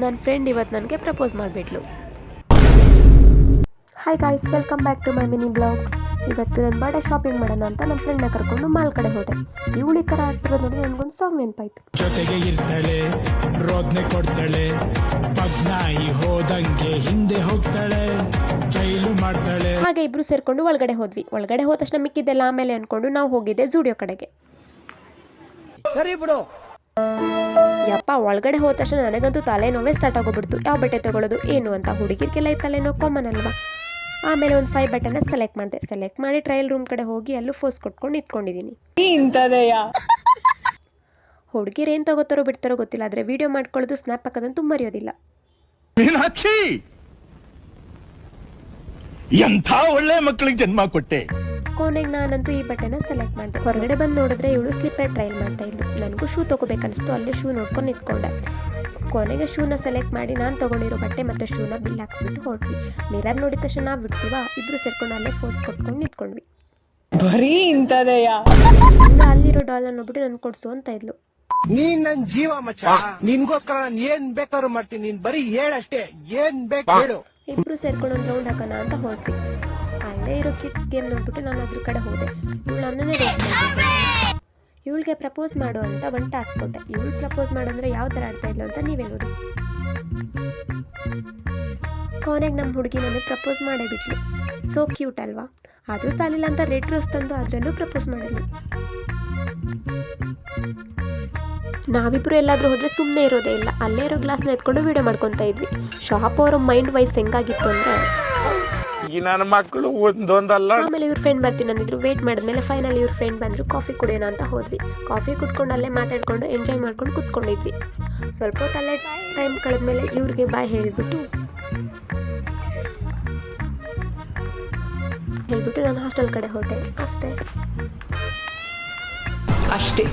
ನನ್ನ ಫ್ರೆಂಡ್ ಇವತ್ತು ನನಗೆ ಪ್ರಪೋಸ್ ಮಾಡಿಬಿಟ್ಲು. Hi guys, welcome back to my mini blog. ಇವತ್ತು ನನ್ನ ಬರ್ಡೇ ಶಾಪಿಂಗ್ ಮಾಡೋಣ ಅಂತ ನನ್ನ ಫ್ರೆಂಡ್ನ ಕರ್ಕೊಂಡು ಮಾಲ್ ಕಡೆ ಹೋದೆ. ಇವಳು ಈ ಥರ ಆಡ್ತಿರೋದು ನೋಡಿ ನನಗೊಂದು ಸಾಂಗ್ ನೆನಪಾಯ್ತು. ಜೊತೆಗೆ ಇರ್ತಾಳೆ, ರೋದ್ನೆ ಕೊಡ್ತಾಳೆ, ಪಗ್ನಾಯಿ ಹೋದಂಗೆ ಹಿಂದೆ ಹೋಗ್ತಾಳೆ, ಜೈಲು ಮಾಡ್ತಾಳೆ. ಹಾಗೆ ಇಬ್ರು ಸೇರ್ಕೊಂಡು ಒಳಗಡೆ ಹೋದ್ವಿ. ಒಳಗಡೆ ಹೋದ ತಕ್ಷಣ ಮಿಕ್ಕಿದ್ದೆಲ್ಲ ಆಮೇಲೆ ಅನ್ಕೊಂಡು ನಾವು ಹೋಗಿದ್ದೆ ಜೂಡಿಯೋ ಕಡೆಗೆ. ಸರಿ ಬಿಡು. ಯಪ್ಪ, ಒಳಗಡೆ ಹೋದ ತಕ್ಷಣ ನನಗಂತೂ ತಲೆನೋವೇ ಸ್ಟಾರ್ಟ್ ಆಗೋಗ್ಬಿಡ್ತು. ಯಾವ ಬಟ್ಟೆ ತಗೊಳ್ಳೋದು ಏನು ಅಂತ. ಹುಡುಗಿರ್ಗೆಲ್ಲ ಈ ತಲೆನೋ ಕಾಮನ್ ಅಲ್ವಾ. ಆಮೇಲೆ ಒಂದು 5 ಬಟ್ಟೆನ ಸೆಲೆಕ್ಟ್ ಮಾಡಿದೆ. ಸೆಲೆಕ್ಟ್ ಮಾಡಿ ಟ್ರಯಲ್ ರೂಮ್ ಕಡೆ ಹೋಗಿ ಅಲ್ಲೂ ಫೋಸ್ ಕೊಟ್ಕೊಂಡು ನಿಂತ್ಕೊಂಡಿದ್ದೀನಿ. ಹುಡುಗಿರು ಏನು ತಗೋತಾರೋ ಬಿಡ್ತಾರೋ ಗೊತ್ತಿಲ್ಲ, ಆದರೆ ವಿಡಿಯೋ ಮಾಡ್ಕೊಳ್ಳೋದು ಸ್ನ್ಯಾಪ್ ಹಾಕೋದಂತೂ ಮರೆಯೋದಿಲ್ಲ. ಮೀನಾಕ್ಷಿ, ಎಂಥ ಒಳ್ಳೆ ಮಕ್ಕಳಿಗೆ ಜನ್ಮ ಕೊಟ್ಟೆ. ಕೊನೆಗೆ ನಾನಂತೂ ಈ ಬಟ್ಟೆನ ಸೆಲೆಕ್ಟ್ ಮಾಡಿದೆ. ಹೊರಗಡೆ ಬಂದು ನೋಡಿದ್ರೆ ಇವಳು ಸ್ಲಿಪ್ಪರ್ ಟ್ರಯಲ್ ಮಾಡ್ತಾ ಇದ್ಲು. ನನಗೂ ಶೂ ತೊಗೋಬೇಕನ್ನಿಸ್ತು, ಅಲ್ಲೇ ಶೂ ನೋಡ್ಕೊಂಡು ನಿಂತ್ಕೊಂಡೆ. ಕೊನೆಗೆ ಶೂನ ಸೆಲೆಕ್ಟ್ ಮಾಡಿ ನಾನು ತೊಗೊಂಡಿರೋ ಬಟ್ಟೆ ಮತ್ತು ಶೂನ ಬಿಲ್ ಹಾಕ್ಸ್ಬಿಟ್ಟು ಹೊರಟ್ವಿ. ಮಿರರ್ ನೋಡಿದ ತಕ್ಷಣ ನಾವು ಬಿಡ್ತೀವ, ಇಬ್ರು ಸೇರ್ಕೊಂಡು ಅಲ್ಲೇ ಫೋಸ್ ಕೊಟ್ಕೊಂಡು ನಿಂತ್ಕೊಂಡ್ವಿ. ಬರೀ ಇಂಥದೆಯಾ? ಇನ್ನು ಅಲ್ಲಿರೋ ಡಾಲರ್ ನೋಡ್ಬಿಟ್ಟು ನನ್ ಕೊಡ್ಸು ಅಂತ ಇದ್ಲು. ನೀನ್ ನನ್ ಜೀವ ಮಚ್ಚ, ನಿನ್ಗೋಸ್ಕರ ನಾನು ಏನ್ ಬೇಕಾದ್ರೂ ಮಾಡ್ತೀನಿ. ನೀನ್ ಬರೀ ಹೇಳಷ್ಟೇ, ಏನ್ ಬೇಕು ಹೇಳು. ಇಬ್ರು ಸೇರ್ಕೊಂಡು ಒಂದು ರೌಂಡ್ ಹಾಕೋಣ ಅಂತ ಹೊರಟ್ವಿ. ಅಲ್ಲೇ ಇರೋ ಕಿಡ್ಸ್ ಗೇಮ್ ನೋಡ್ಬಿಟ್ಟು ನಾನು ಅದ್ರ ಕಡೆ ಹೋದೆ. ಇವಳು ನನ್ನನ್ನೇ ರೇಟ್ ಮಾಡಿದ್ದೆ. ಇವಳಿಗೆ ಪ್ರಪೋಸ್ ಮಾಡು ಅಂತ ಒಂದು ಟಾಸ್ಕ್ ಕೊಟ್ಟೆ. ಇವಳು ಪ್ರಪೋಸ್ ಮಾಡಂದ್ರೆ ಯಾವ ಥರ ಆಡ್ತಾ ಇದ್ಲು ಅಂತ ನೀವೇ ನೋಡಿ. ಕೊನೆಗೆ ನಮ್ಮ ಹುಡುಗಿ ನನಗೆ ಪ್ರಪೋಸ್ ಮಾಡೇ ಬಿಟ್ಲು. ಸೋ ಕ್ಯೂಟ್ ಅಲ್ವಾ. ಅದು ಸಾಲಿಲ್ಲ ಅಂತ ರೆಡ್ ರೋಸ್ ತಂದು ಅದರಲ್ಲೂ ಪ್ರಪೋಸ್ ಮಾಡಿದ್ಲು. ನಾವಿಬ್ರು ಎಲ್ಲಾದ್ರೂ ಹೋದ್ರೆ ಸುಮ್ಮನೆ ಇರೋದೇ ಇಲ್ಲ. ಅಲ್ಲೇ ಇರೋ ಗ್ಲಾಸ್ನ ಎತ್ಕೊಂಡು ವಿಡಿಯೋ ಮಾಡ್ಕೊತಾ ಇದ್ವಿ. ಶಾಪ್ ಅವರ ಮೈಂಡ್ ವೈಸ್ ಹೆಂಗಾಗಿತ್ತು ಅಂದ್ರೆ, ಈ ನನ್ನ ಮಕ್ಕಳು ಒಂದೊಂದಲ್ಲ. ಆಮೇಲೆ ಇವ್ರ ಫ್ರೆಂಡ್ ಬರ್ತೀನಿ ಅಂದಿದ್ರು. ವೇಟ್ ಮಾಡಿದ್ಮೇಲೆ ಫೈನಲ್ ಇವ್ರ ಫ್ರೆಂಡ್ ಬಂದರು. ಕಾಫಿ ಕುಡಿಯೋಣ ಅಂತ ಹೋದ್ವಿ. ಕಾಫಿ ಕುಟ್ಕೊಂಡು ಅಲ್ಲೇ ಮಾತಾಡ್ಕೊಂಡು ಎಂಜಾಯ್ ಮಾಡ್ಕೊಂಡು ಕುತ್ಕೊಂಡಿದ್ವಿ. ಸ್ವಲ್ಪ ಹೊತ್ತು ಅಲ್ಲೇ ಟೈಮ್ ಕಳೆದ್ಮೇಲೆ ಇವ್ರಿಗೆ ಬಾಯ್ ಹೇಳ್ಬಿಟ್ಟು ನಾನು ಹಾಸ್ಟೆಲ್ ಕಡೆ ಹೊರಟೆ. ಅಷ್ಟೇ.